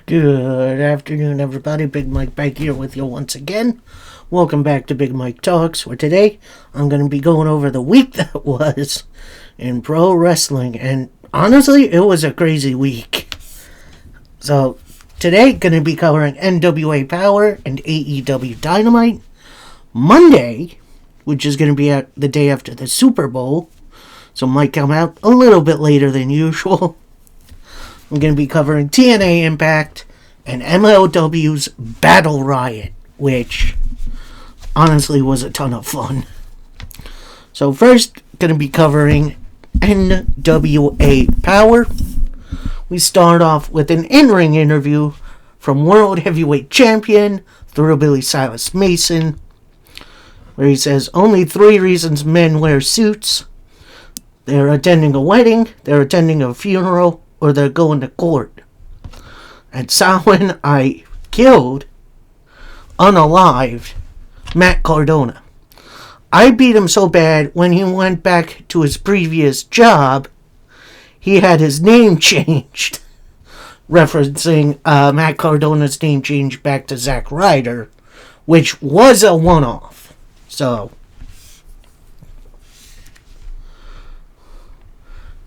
Good afternoon, everybody. Big Mike back here with you once again. Welcome back to Big Mike Talks, where today I'm going to be going over the week that was in pro wrestling. And honestly, it was a crazy week. So today, going to be covering NWA Power and AEW Dynamite. Monday, which is going to be the day after the Super Bowl, so might come out a little bit later than usual. I'm going to be covering TNA Impact and MLW's Battle Riot, which honestly was a ton of fun. So first, going to be covering NWA Power. We start off with an in-ring interview from World Heavyweight Champion Thurlbilly Silas Mason, where he says only 3 reasons men wear suits: they're attending a wedding, they're attending a funeral, or they're going to court. At Samhain, I killed, unalived, Matt Cardona. I beat him so bad when he went back to his previous job, he had his name changed. Referencing Matt Cardona's name change back to Zack Ryder, which was a one-off. So,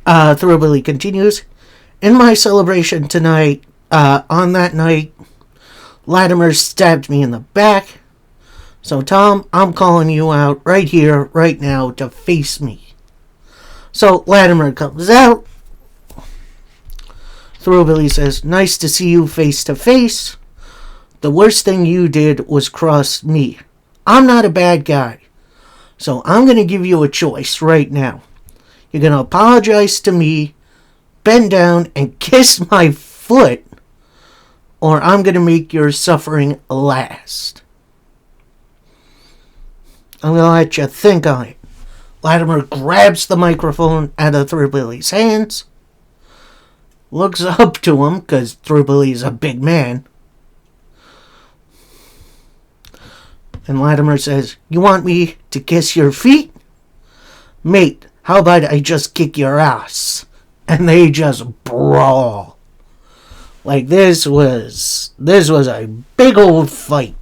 Thurlbilly continues. In my celebration tonight, on that night, Latimer stabbed me in the back. So, Tom, I'm calling you out right here, right now, to face me. So, Latimer comes out. Thurlbilly says, nice to see you face to face. The worst thing you did was cross me. I'm not a bad guy. So, I'm going to give you a choice right now. You're going to apologize to me, bend down, and kiss my foot, or I'm going to make your suffering last. I'm going to let you think on it. Latimer grabs the microphone out of Thurlbilly's hands, looks up to him, because Thurlbilly's a big man, and Latimer says, you want me to kiss your feet? Mate, how about I just kick your ass? And they just brawl. Like, this was a big old fight.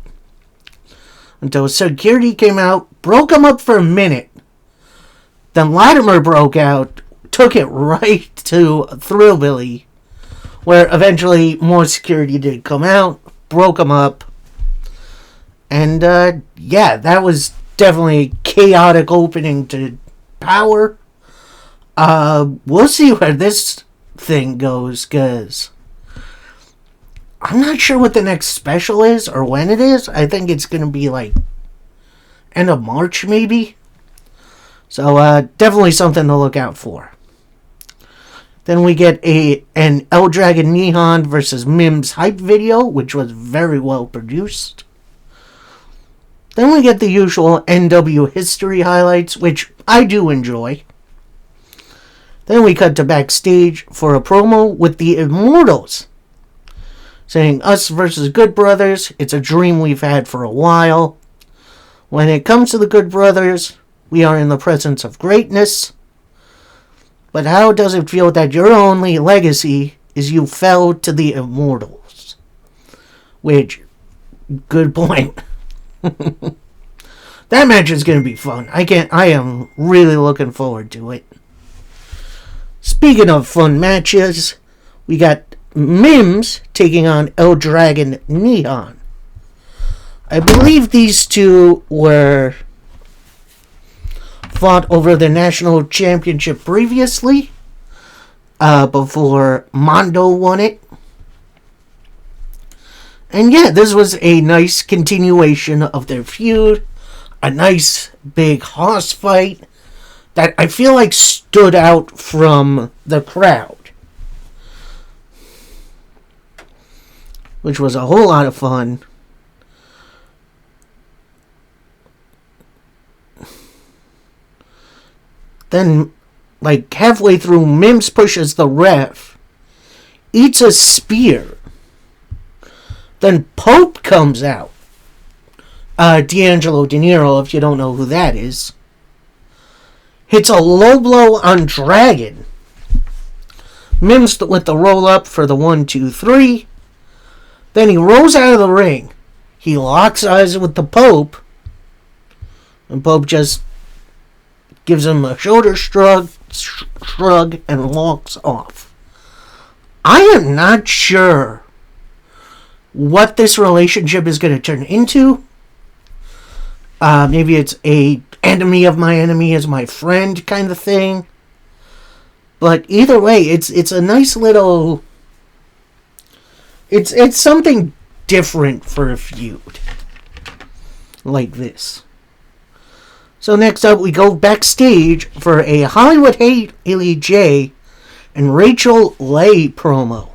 Until security came out, broke him up for a minute. Then Latimer broke out, took it right to Thurlbilly, where eventually more security did come out, broke him up. And, that was definitely a chaotic opening to Power. We'll see where this thing goes, because I'm not sure what the next special is or when it is. I think it's going to be like end of March, maybe. So, definitely something to look out for. Then we get an El Dragon Nihon versus Mims hype video, which was very well produced. Then we get the usual NW history highlights, which I do enjoy. Then we cut to backstage for a promo with the Immortals, saying, us versus Good Brothers, it's a dream we've had for a while. When it comes to the Good Brothers, we are in the presence of greatness. But how does it feel that your only legacy is you fell to the Immortals? Which, good point. That match is going to be fun. I am really looking forward to it. Speaking of fun matches, we got Mims taking on El Dragon Nihon. I believe these two were fought over the national championship previously, before Mondo won it. And yeah, this was a nice continuation of their feud. A nice big hoss fight that I feel like stood out from the crowd, which was a whole lot of fun. Then, like halfway through, Mims pushes the ref, eats a spear. Then Pope comes out. D'Angelo Dinero, if you don't know who that is, hits a low blow on Dragon. Mims with the roll up for the 1, 2, 3. Then he rolls out of the ring. He locks eyes with the Pope. And Pope just gives him a shoulder shrug and walks off. I am not sure what this relationship is going to turn into. Maybe it's a enemy of my enemy is my friend kind of thing. But either way, it's a nice little... It's something different for a feud like this. So next up, we go backstage for a Hollywood Haley J and Rachel Leigh promo.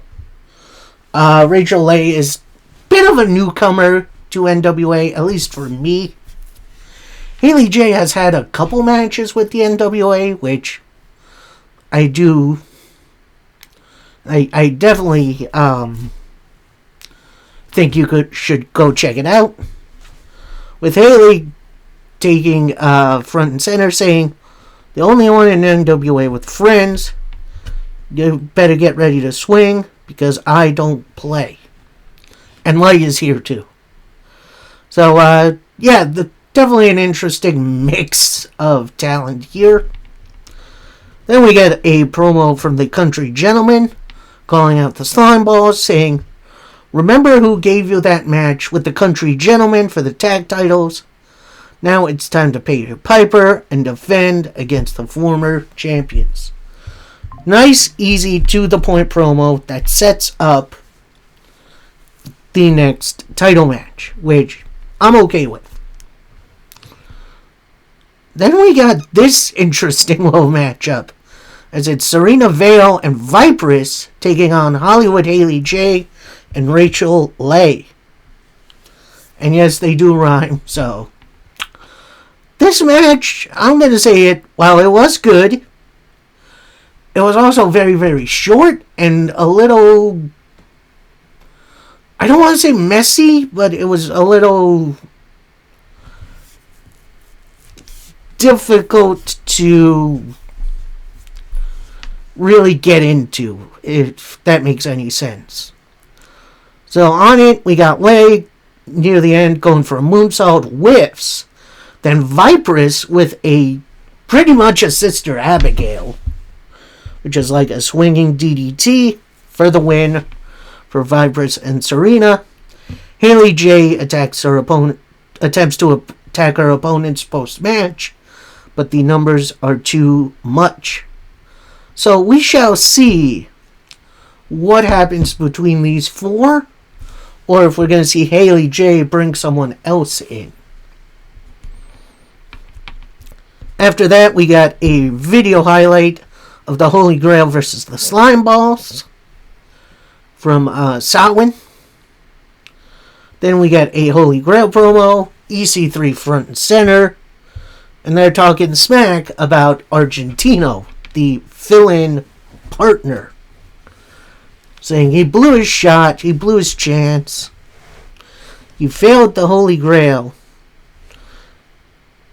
Rachel Leigh is a bit of a newcomer to NWA, at least for me. Haley J has had a couple matches with the NWA, which I definitely think you should go check it out. With Haley taking front and center, saying, the only one in NWA with friends, you better get ready to swing, because I don't play. And Leigh is here too. So, definitely an interesting mix of talent here. Then we get a promo from the Country Gentleman, calling out the Slime Balls, saying, remember who gave you that match with the Country Gentleman for the tag titles? Now it's time to pay your piper and defend against the former champions. Nice, easy, to-the-point promo that sets up the next title match, which I'm okay with. Then we got this interesting little matchup, as it's Serena Vale and Viperous taking on Hollywood Haley J and Rachel Leigh. And yes, they do rhyme, so... This match, I'm going to say it, while it was good, it was also very, very short and a little... I don't want to say messy, but it was a little difficult to really get into, if that makes any sense. So on it, we got Leigh near the end going for a moonsault, whiffs. Then Viperous with a pretty much a Sister Abigail, which is like a swinging DDT for the win for Viperous and Serena. Haley J attempts to attack her opponents post-match, but the numbers are too much. So we shall see what happens between these four, or if we're going to see Haley J bring someone else in. After that, we got a video highlight of the Holy Grail versus the Slime Balls from Samhain. Then we got a Holy Grail promo, EC3 front and center, and they're talking smack about Argentino, the fill-in partner, saying he blew his shot, he blew his chance, he failed the Holy Grail,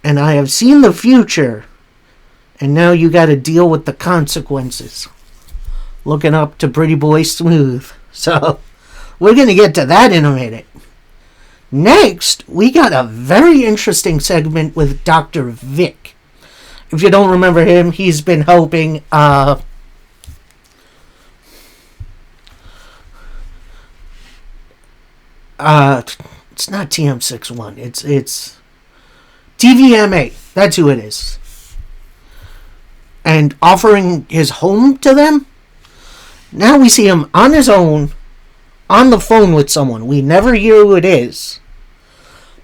and I have seen the future, and now you got to deal with the consequences. Looking up to Pretty Boy Smooth. So, we're going to get to that in a minute. Next, we got a very interesting segment with Dr. Vic. If you don't remember him, he's been helping it's not TM61. It's TVMA. That's who it is. And offering his home to them. Now we see him on his own, on the phone with someone. We never hear who it is.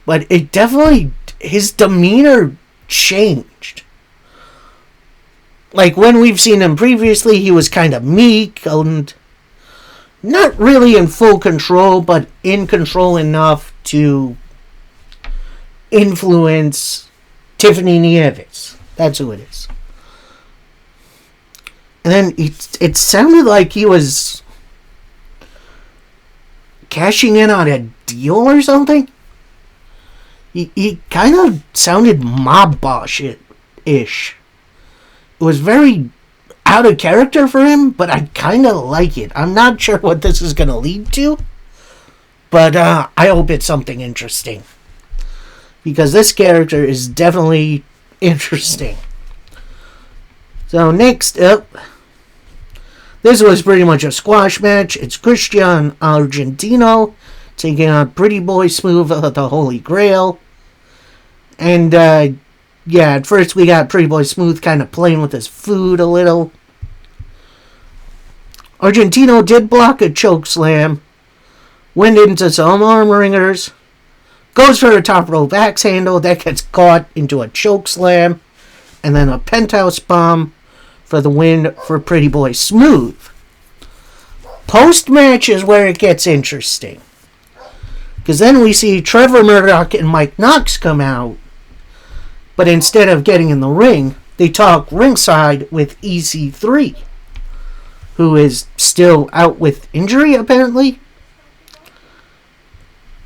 But it definitely, his demeanor changed. Like when we've seen him previously, he was kind of meek and not really in full control, but in control enough to influence Tiffany Nieves. That's who it is. And then it sounded like he was cashing in on a deal or something. He kind of sounded mob boss-ish. It was very out of character for him, but I kind of like it. I'm not sure what this is going to lead to, But I hope it's something interesting. Because this character is definitely interesting. So next up, this was pretty much a squash match. It's Christian Argentino taking on Pretty Boy Smooth of the Holy Grail. And at first we got Pretty Boy Smooth kind of playing with his food a little. Argentino did block a choke slam, went into some arm wringers, goes for a top rope axe handle that gets caught into a choke slam, and then a penthouse bomb for the win for Pretty Boy Smooth. Post-match is where it gets interesting. Because then we see Trevor Murdoch and Mike Knox come out, but instead of getting in the ring, they talk ringside with EC3, who is still out with injury, apparently.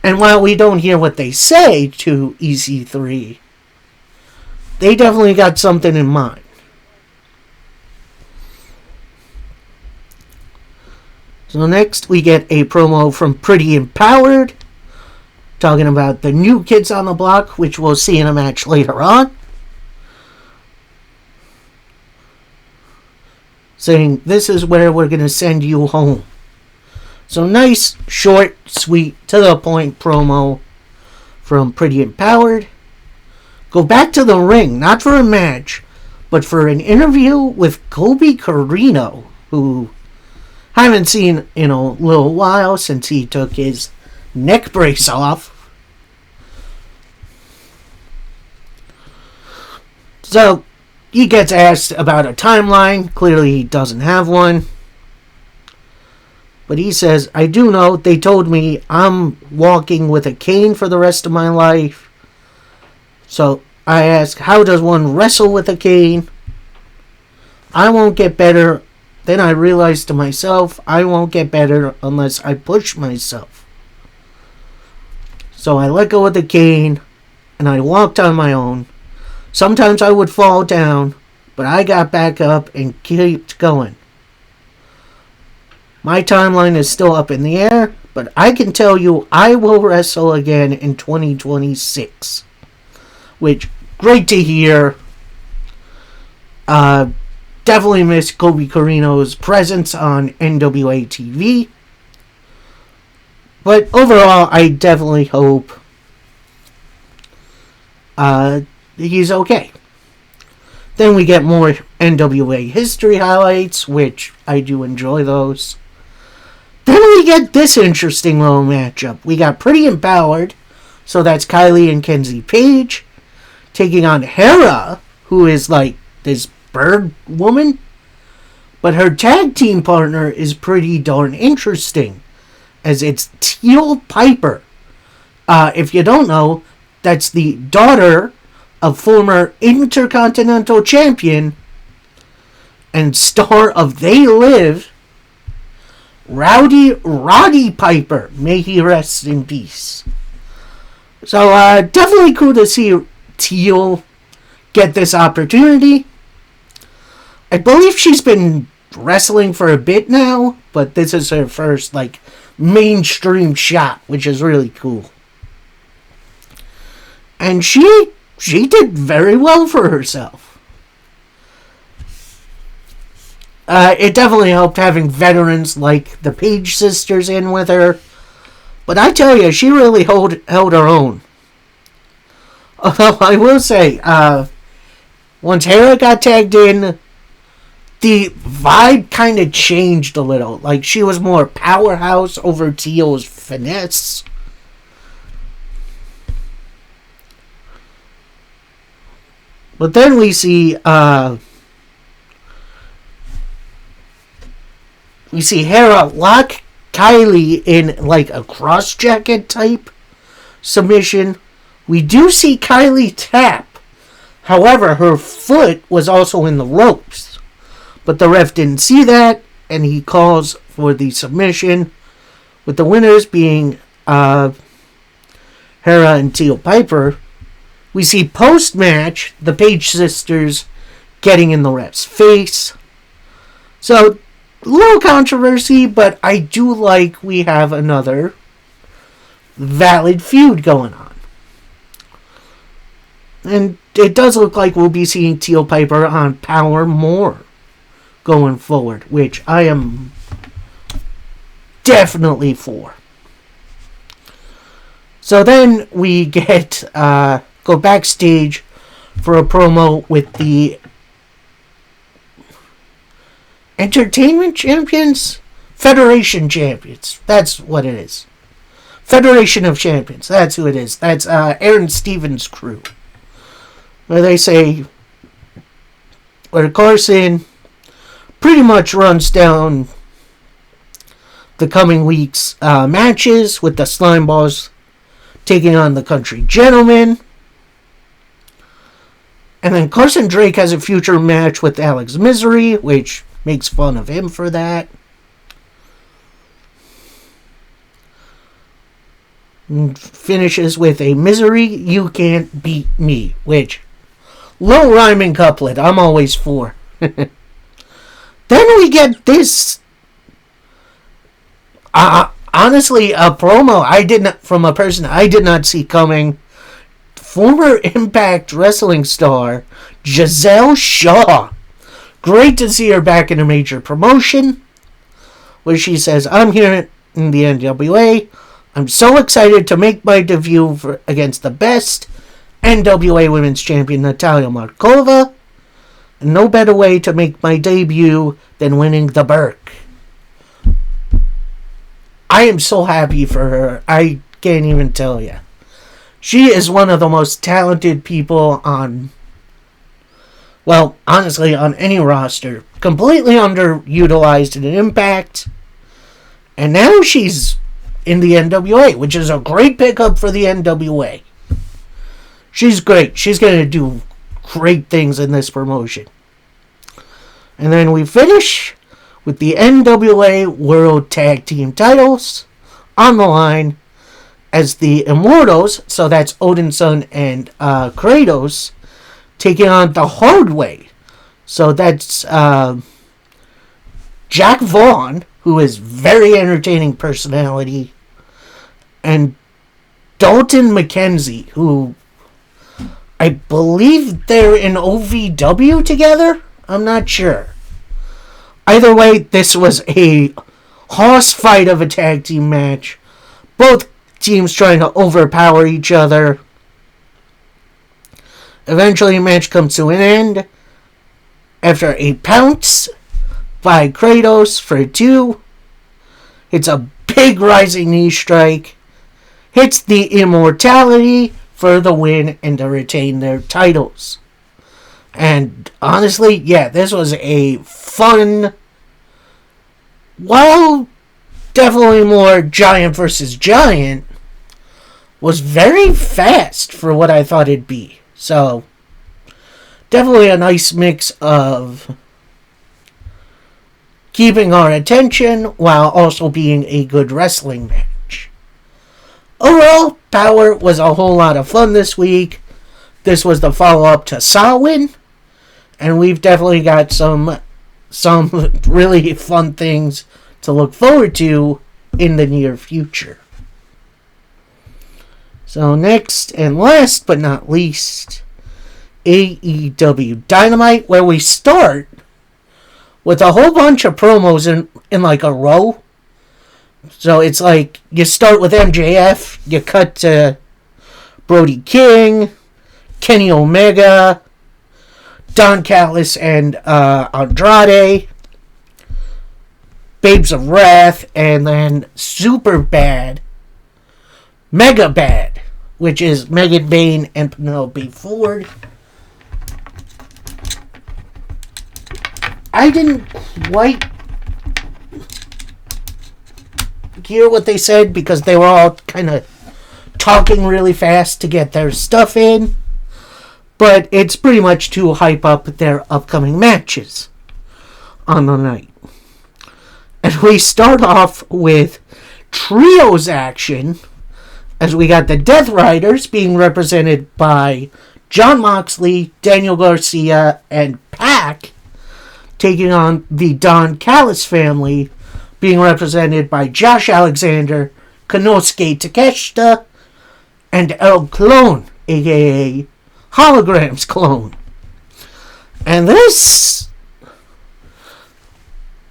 And while we don't hear what they say to EC3, they definitely got something in mind. So next we get a promo from Pretty Empowered, talking about the new kids on the block, which we'll see in a match later on. Saying, this is where we're going to send you home. So nice, short, sweet, to the point promo from Pretty Empowered. Go back to the ring, not for a match, but for an interview with Colby Corino, who I haven't seen in a little while since he took his neck brace off. So he gets asked about a timeline. Clearly he doesn't have one. But he says, I do know they told me I'm walking with a cane for the rest of my life. So I ask, how does one wrestle with a cane? I won't get better. Then I realized to myself, I won't get better unless I push myself. So I let go of the cane, and I walked on my own. Sometimes I would fall down, but I got back up and kept going. My timeline is still up in the air, but I can tell you I will wrestle again in 2026. Which, great to hear. Definitely miss Colby Corino's presence on NWA TV. But overall, I definitely hope he's okay. Then we get more NWA history highlights, which I do enjoy those. Then we get this interesting little matchup. We got Pretty Empowered, so that's Kylie and Kenzie Page, taking on Hera, who is like this bird woman. But her tag team partner is pretty darn interesting, as it's Teal Piper. If you don't know, that's the daughter of former Intercontinental Champion and star of They Live, Roddy Piper. May he rest in peace. So, definitely cool to see Teal get this opportunity. I believe she's been wrestling for a bit now, but this is her first, mainstream shot, which is really cool. And she did very well for herself. It definitely helped having veterans like the Page sisters in with her. But I tell you, she really held her own. Although I will say, once Hera got tagged in, the vibe kind of changed a little. Like, she was more powerhouse over Teal's finesse. But then we see Hera lock Kylie in like a cross jacket type submission. We do see Kylie tap. However, her foot was also in the ropes. But the ref didn't see that, and he calls for the submission, with the winners being Hera and Teal Piper. We see post-match the Page sisters getting in the ref's face. So, a little controversy, but I do like we have another valid feud going on. And it does look like we'll be seeing Teal Piper on Power more going forward, which I am definitely for. So then we go backstage for a promo with the Entertainment Champions? Federation Champions. That's what it is. Federation of Champions. That's who it is. That's Aaron Stevens' crew. Where they say, where Carson pretty much runs down the coming week's matches with the Slime Balls taking on the Country Gentlemen. And then Carson Drake has a future match with Alex Misery, which makes fun of him for that. And finishes with a Misery, you can't beat me, which, low rhyming couplet, I'm always for. Then we get this, honestly, a promo from a person I did not see coming. Former Impact Wrestling star Giselle Shaw. Great to see her back in a major promotion, where she says, I'm here in the NWA. I'm so excited to make my debut against the best NWA Women's Champion Natalia Markova. And no better way to make my debut than winning the Burke. I am so happy for her. I can't even tell you. She is one of the most talented people on, well, honestly, on any roster. Completely underutilized in Impact. And now she's in the NWA, which is a great pickup for the NWA. She's great. She's going to do great things in this promotion. And then we finish with the NWA World Tag Team titles on the line as the Immortals, so that's Odinson and Kratos, taking on the Hard Way. So that's Jack Vaughn, who is very entertaining personality, and Dalton McKenzie, who I believe they're in OVW together? I'm not sure. Either way, this was a horse fight of a tag team match. Both teams trying to overpower each other. Eventually, the match comes to an end after a pounce by Kratos for 2. It's a big rising knee strike. Hits the Immortality for the win and to retain their titles. And honestly, yeah, this was a fun, while definitely more giant versus giant, was very fast for what I thought it'd be. So, definitely a nice mix of keeping our attention while also being a good wrestling match. Overall, Power was a whole lot of fun this week. This was the follow-up to Samhain, and we've definitely got some really fun things to look forward to in the near future. So next and last but not least, AEW Dynamite, where we start with a whole bunch of promos in like a row. So it's like you start with MJF, you cut to Brody King, Kenny Omega, Don Callis and Andrade, Babes of Wrath, and then Super Bad, Mega Bad, which is Megan Bayne and Penelope Ford. I didn't quite hear what they said because they were all kind of talking really fast to get their stuff in. But it's pretty much to hype up their upcoming matches on the night. And we start off with trios action, as we got the Death Riders being represented by Jon Moxley, Daniel Garcia, and Pac, taking on the Don Callis family, being represented by Josh Alexander Konosuke Takeshita, and El Clone, aka Hologram's clone. And this,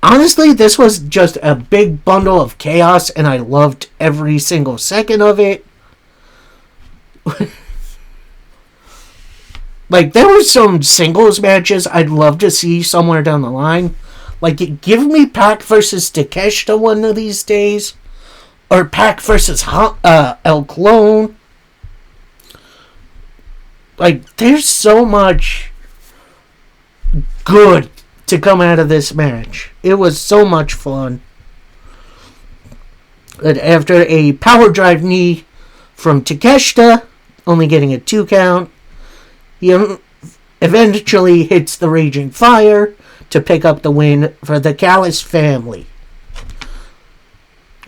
honestly, this was just a big bundle of chaos, and I loved every single second of it. Like, there were some singles matches I'd love to see somewhere down the line. Like, give me Pac versus Takeshita one of these days. Or Pac versus El Clone. Like, there's so much good to come out of this match. It was so much fun. But after a power drive knee from Takeshita, only getting a 2 count, he eventually hits the Raging Fire to pick up the win for the Callis family.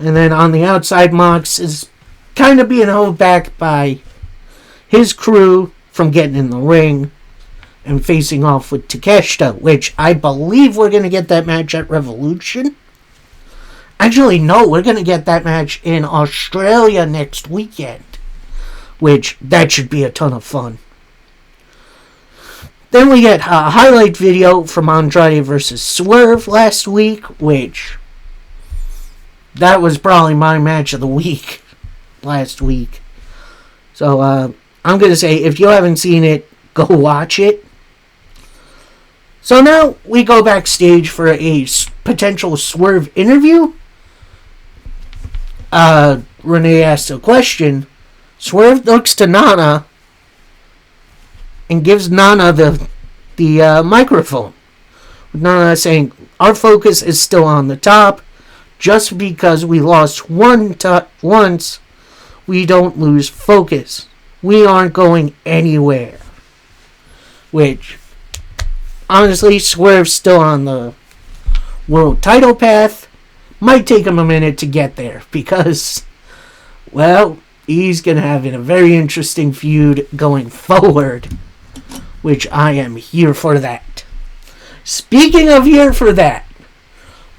And then on the outside, Mox is kind of being held back by his crew from getting in the ring and facing off with Takeshita, which I believe we're going to get that match at Revolution. Actually, no, we're going to get that match in Australia next weekend, which that should be a ton of fun. Then we get a highlight video from Andrade vs. Swerve last week, which that was probably my match of the week last week. So I'm going to say, if you haven't seen it, go watch it. So now we go backstage for a potential Swerve interview. Renee asks a question. Swerve looks to Nana and gives Nana the microphone. Nana saying, our focus is still on the top. Just because we lost once, we don't lose focus. We aren't going anywhere. Which, honestly, Swerve's still on the world title path. Might take him a minute to get there because, well, he's going to have a very interesting feud going forward, which I am here for that. Speaking of here for that,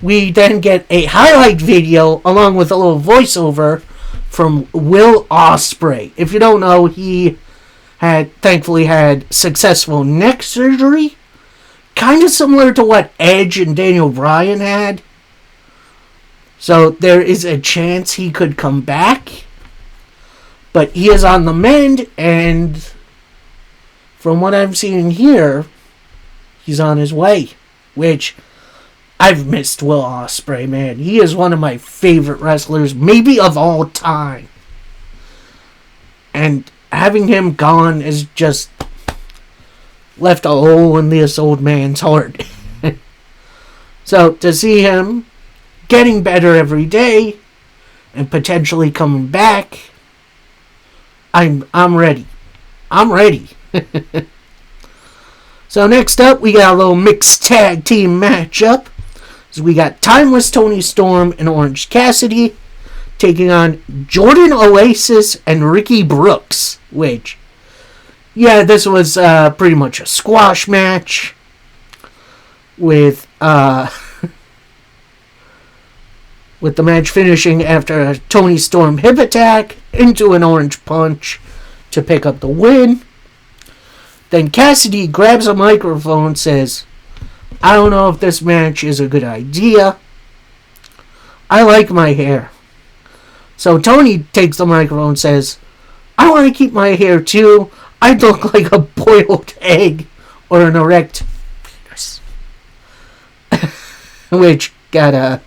we then get a highlight video along with a little voiceover from Will Ospreay. If you don't know, he had thankfully had successful neck surgery, kind of similar to what Edge and Daniel Bryan had. So there is a chance he could come back, but he is on the mend, and from what I'm seeing here, he's on his way, which I've missed Will Ospreay, man. He is one of my favorite wrestlers, maybe of all time. And having him gone has just left a hole in this old man's heart. So to see him getting better every day and potentially coming back, I'm ready. I'm ready. So next up, we got a little mixed tag team matchup. So we got Timeless Tony Storm and Orange Cassidy taking on Jordan Oasis and Ricky Brooks, which, yeah, this was pretty much a squash match with with the match finishing after a Tony Storm hip attack into an orange punch to pick up the win. Then Cassidy grabs a microphone and says, I don't know if this match is a good idea. I like my hair. So Tony takes the microphone and says, I want to keep my hair too. I'd look like a boiled egg or an erect penis. Which got a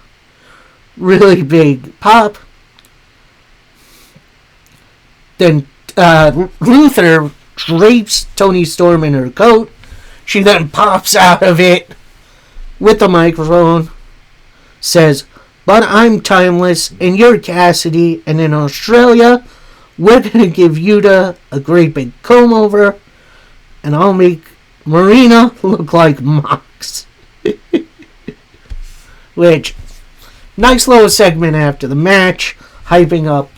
really big pop. Then Luther drapes Tony Storm in her coat. She then pops out of it with the microphone, says, but I'm Timeless and you're Cassidy, and in Australia we're going to give Yuta a great big comb over and I'll make Marina look like Mox. Which, nice little segment after the match, hyping up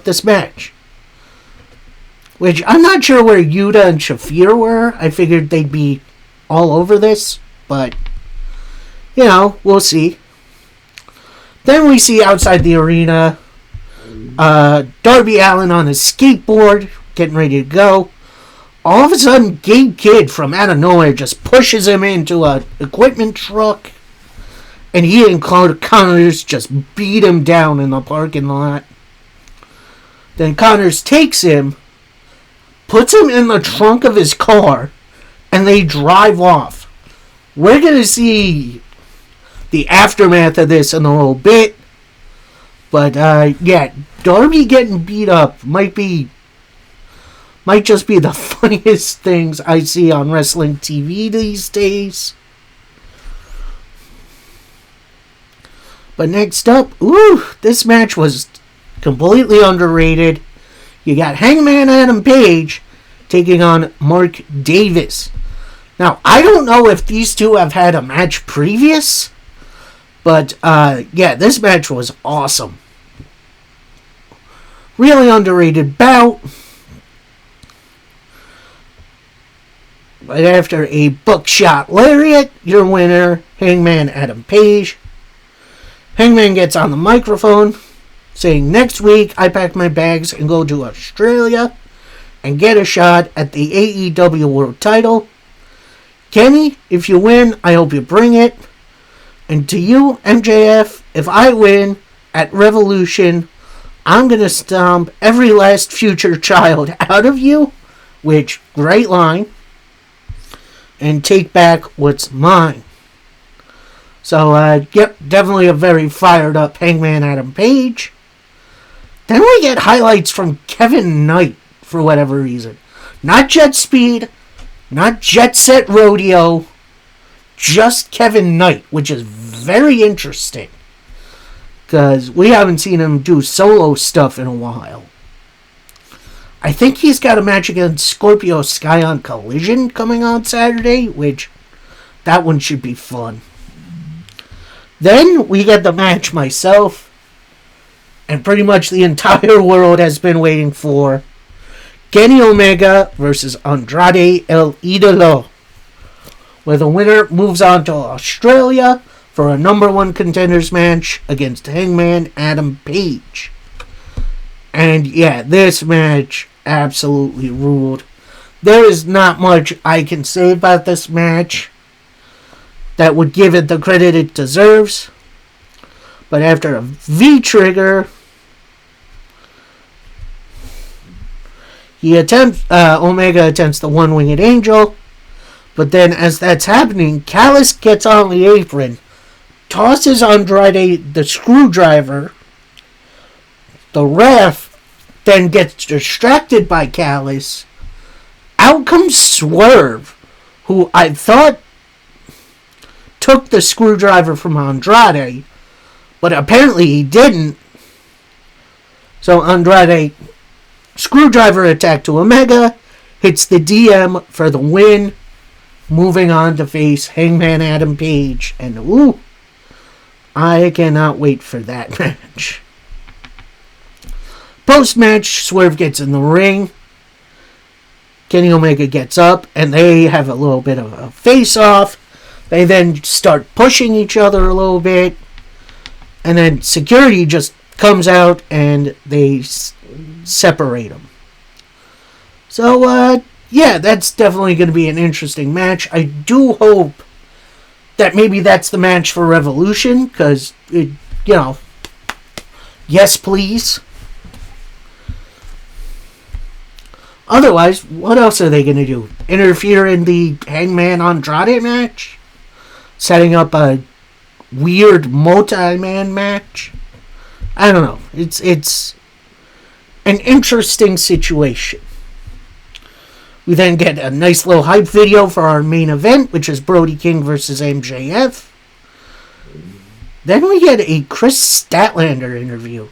this match. Which, I'm not sure where Yuta and Shafir were. I figured they'd be all over this, but, we'll see. Then we see outside the arena Darby Allin on a skateboard, getting ready to go. All of a sudden, Gabe Kidd from out of nowhere just pushes him into a equipment truck, and he and Connors just beat him down in the parking lot. Then Connors takes him, puts him in the trunk of his car, and they drive off. We're going to see the aftermath of this in a little bit. But, yeah, Darby getting beat up might just be the funniest things I see on wrestling TV these days. But next up, this match was completely underrated. You got Hangman Adam Page taking on Mark Davis. Now, I don't know if these two have had a match previous, but, yeah, this match was awesome. Really underrated bout. Right after a buckshot lariat, your winner, Hangman Adam Page. Hangman gets on the microphone, saying, next week I pack my bags and go to Australia and get a shot at the AEW World Title. Kenny, if you win, I hope you bring it. And to you, MJF, if I win at Revolution, I'm going to stomp every last future child out of you, which, great line, and take back what's mine. So, yep, definitely a very fired up Hangman Adam Page. Then we get highlights from Kevin Knight, for whatever reason. Not Jet Speed, not Jet Set Rodeo, just Kevin Knight, which is very interesting. Because we haven't seen him do solo stuff in a while. I think he's got a match against Scorpio Sky on Collision coming on Saturday, which that one should be fun. Then we get the match myself, and pretty much the entire world has been waiting for. Kenny Omega versus Andrade El Idolo, where the winner moves on to Australia for a number one contenders match against Hangman Adam Page. And yeah, this match absolutely ruled. There is not much I can say about this match that would give it the credit it deserves. But after a V-trigger, Omega attempts the one-winged angel. But then as that's happening, Callis gets on the apron, tosses Andrade the screwdriver. The ref then gets distracted by Callis. Out comes Swerve, who I thought took the screwdriver from Andrade, but apparently he didn't. So Andrade, screwdriver attack to Omega, hits the DM for the win, moving on to face Hangman Adam Page. And I cannot wait for that match. Post-match, Swerve gets in the ring. Kenny Omega gets up, and they have a little bit of a face-off. They then start pushing each other a little bit. And then security just comes out, and they separate them. So, yeah, that's definitely going to be an interesting match. I do hope that maybe that's the match for Revolution, because, yes, please. Otherwise, what else are they going to do? Interfere in the Hangman Andrade match? Setting up a weird multi-man match? I don't know. It's an interesting situation. We then get a nice little hype video for our main event, which is Brody King versus MJF. Then we get a Chris Statlander interview,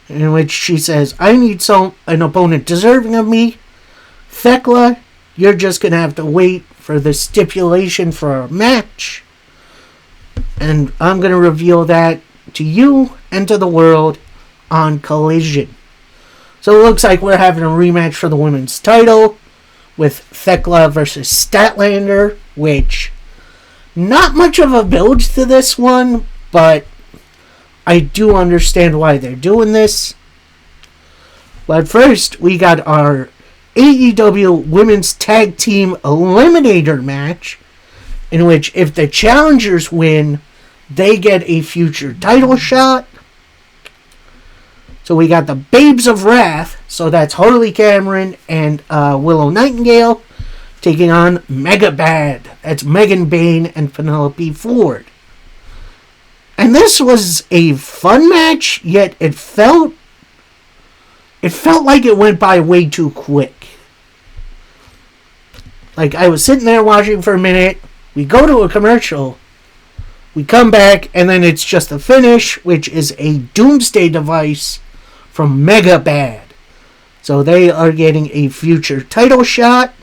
in which she says, I need an opponent deserving of me. Thekla, you're just going to have to wait for the stipulation for our match. And I'm going to reveal that to you and to the world on Collision. So it looks like we're having a rematch for the women's title with Thekla versus Statlander, which not much of a build to this one. but I do understand why they're doing this. But first, we got our AEW Women's Tag Team Eliminator match, in which if the challengers win, they get a future title shot. So we got the Babes of Wrath, so that's Harley Cameron and Willow Nightingale, taking on Mega Bad. That's Megan Bayne and Penelope Ford. And this was a fun match, yet it felt like it went by way too quick. Like, I was sitting there watching for a minute, we go to a commercial, we come back, and then it's just a finish, which is a Doomsday device from Mega Bad. So they are getting a future title shot.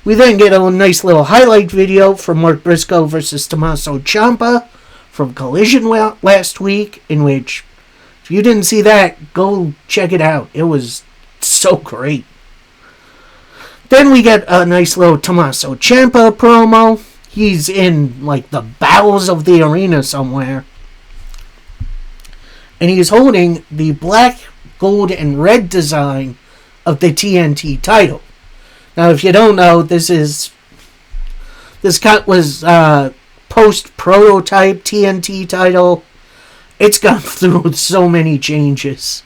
We then get a nice little highlight video from Mark Briscoe versus Tommaso Ciampa from Collision last week, in which, if you didn't see that, go check it out. It was so great. Then we get a nice little Tommaso Ciampa promo. He's in, like, the bowels of the arena somewhere. And he's holding the black, gold, and red design of the TNT title. Now, if you don't know, this cut was post-prototype TNT title. It's gone through so many changes.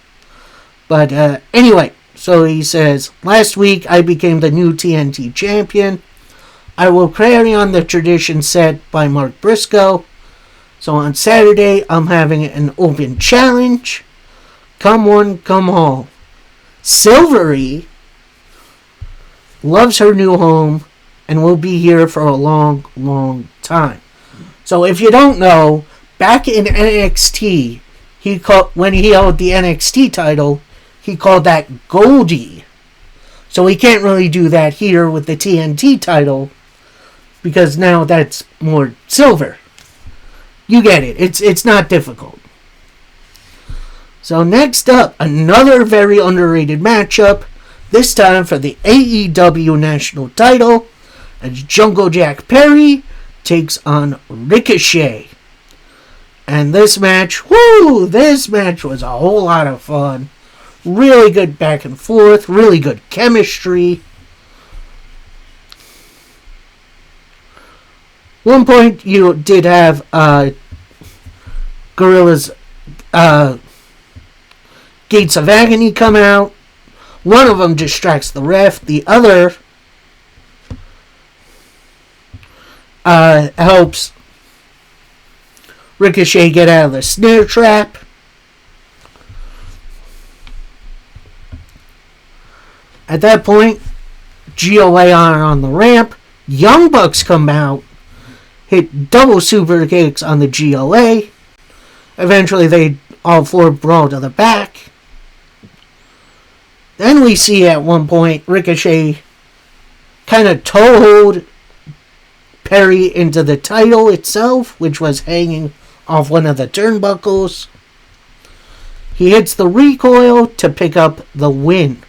But anyway, so he says, last week I became the new TNT champion. I will carry on the tradition set by Mark Briscoe. So on Saturday, I'm having an open challenge. Come one, come all. Silvery loves her new home and will be here for a long, long time. So if you don't know, back in NXT, when he held the NXT title, he called that Goldie. So he can't really do that here with the TNT title, because now that's more silver. You get it. It's not difficult. So next up, another very underrated matchup, this time for the AEW National title, as Jungle Jack Perry takes on Ricochet. And this match was a whole lot of fun. Really good back and forth, really good chemistry. One point you did have Gorilla's Gates of Agony come out. One of them distracts the ref. The other helps Ricochet get out of the snare trap. At that point, GOA on the ramp. Young Bucks come out, hit double super kicks on the GOA. Eventually, they all four brawl to the back. Then we see at one point Ricochet kind of toehold Perry into the title itself, which was hanging off one of the turnbuckles. He hits the recoil to pick up the win.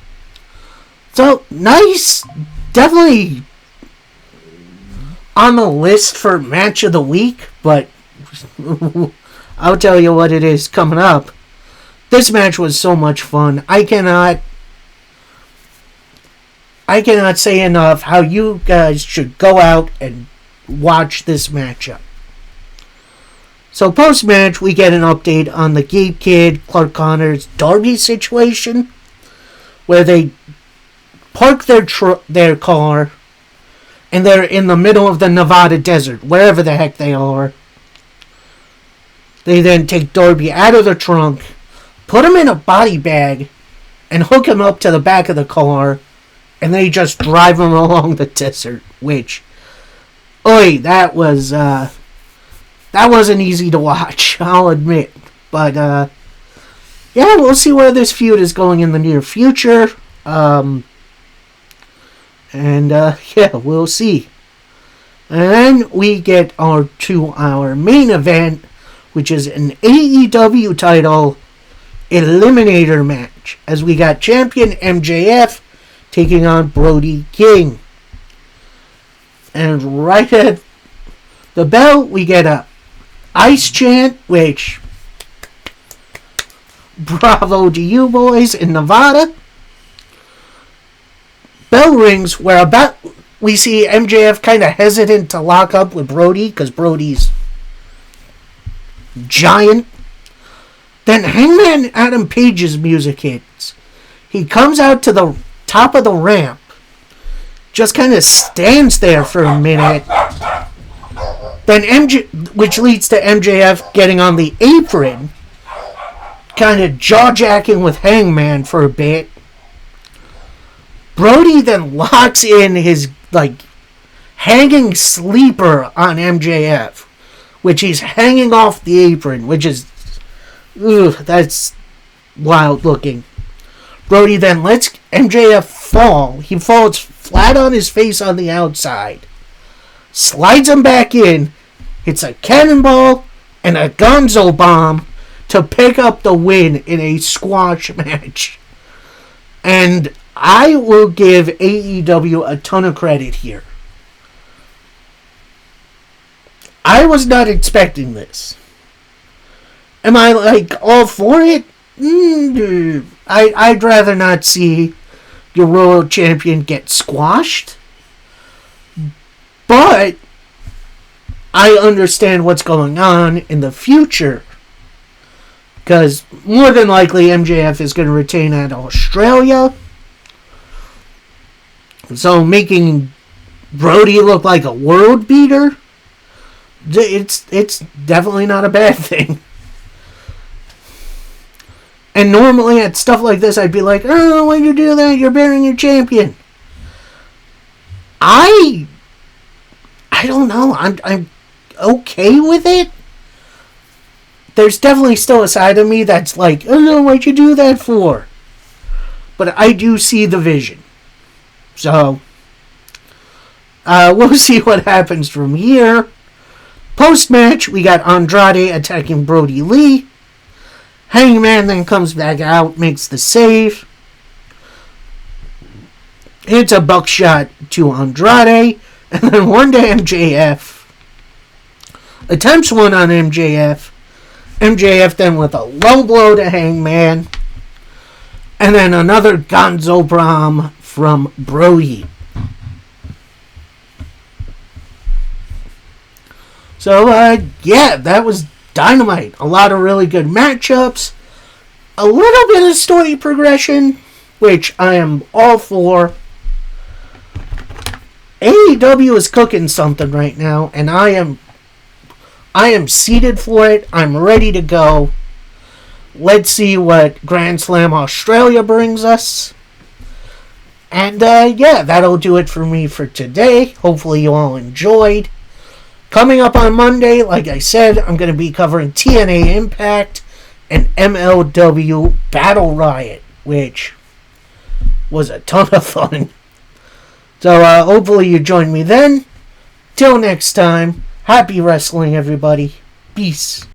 So, nice. Definitely on the list for match of the week, but I'll tell you what it is coming up. This match was so much fun. I cannot say enough how you guys should go out and watch this matchup. So post-match, we get an update on the Gabe Kidd, Clark Connors, Darby situation, where they park their car, and they're in the middle of the Nevada desert, wherever the heck they are. They then take Darby out of the trunk, put him in a body bag, and hook him up to the back of the car, and they just drive him along the desert, which, that wasn't easy to watch, I'll admit. But, yeah, we'll see where this feud is going in the near future. Yeah, we'll see. And then we get our main event, which is an AEW title eliminator match, as we got champion MJF taking on Brody King. And right at the bell, we get a Ice Chant, which, bravo to you boys in Nevada. Bell rings where we see MJF kind of hesitant to lock up with Brody because Brody's giant. Then Hangman Adam Page's music hits. He comes out to the top of the ramp, just kind of stands there for a minute. Then which leads to MJF getting on the apron, kind of jaw-jacking with Hangman for a bit. Brody then locks in his, hanging sleeper on MJF, which he's hanging off the apron, which is, that's wild looking. Brody then lets MJF fall. He falls flat on his face on the outside, slides him back in, hits a cannonball and a gonzo bomb to pick up the win in a squash match. And I will give AEW a ton of credit here. I was not expecting this. Am I, all for it? I'd rather not see your world champion get squashed. But I understand what's going on in the future. Because more than likely MJF is going to retain at Australia. So making Brody look like a world beater, it's definitely not a bad thing. And normally at stuff like this, I'd be like, oh, why'd you do that? You're burying your champion. I don't know. I'm okay with it. There's definitely still a side of me that's like, oh no, why'd you do that for? But I do see the vision. So, we'll see what happens from here. Post-match, we got Andrade attacking Brody Lee. Hangman then comes back out, makes the save. It's a buckshot to Andrade. And then one to MJF. Attempts one on MJF. MJF then with a low blow to Hangman. And then another Gonzo Bomb from Brody. So, that was Dynamite. A lot of really good matchups. A little bit of story progression, which I am all for. AEW is cooking something right now, and I am seated for it. I'm ready to go. Let's see what Grand Slam Australia brings us. And, that'll do it for me for today. Hopefully you all enjoyed. Coming up on Monday, like I said, I'm going to be covering TNA Impact and MLW Battle Riot, which was a ton of fun. So, hopefully you join me then. Till next time, happy wrestling, everybody. Peace.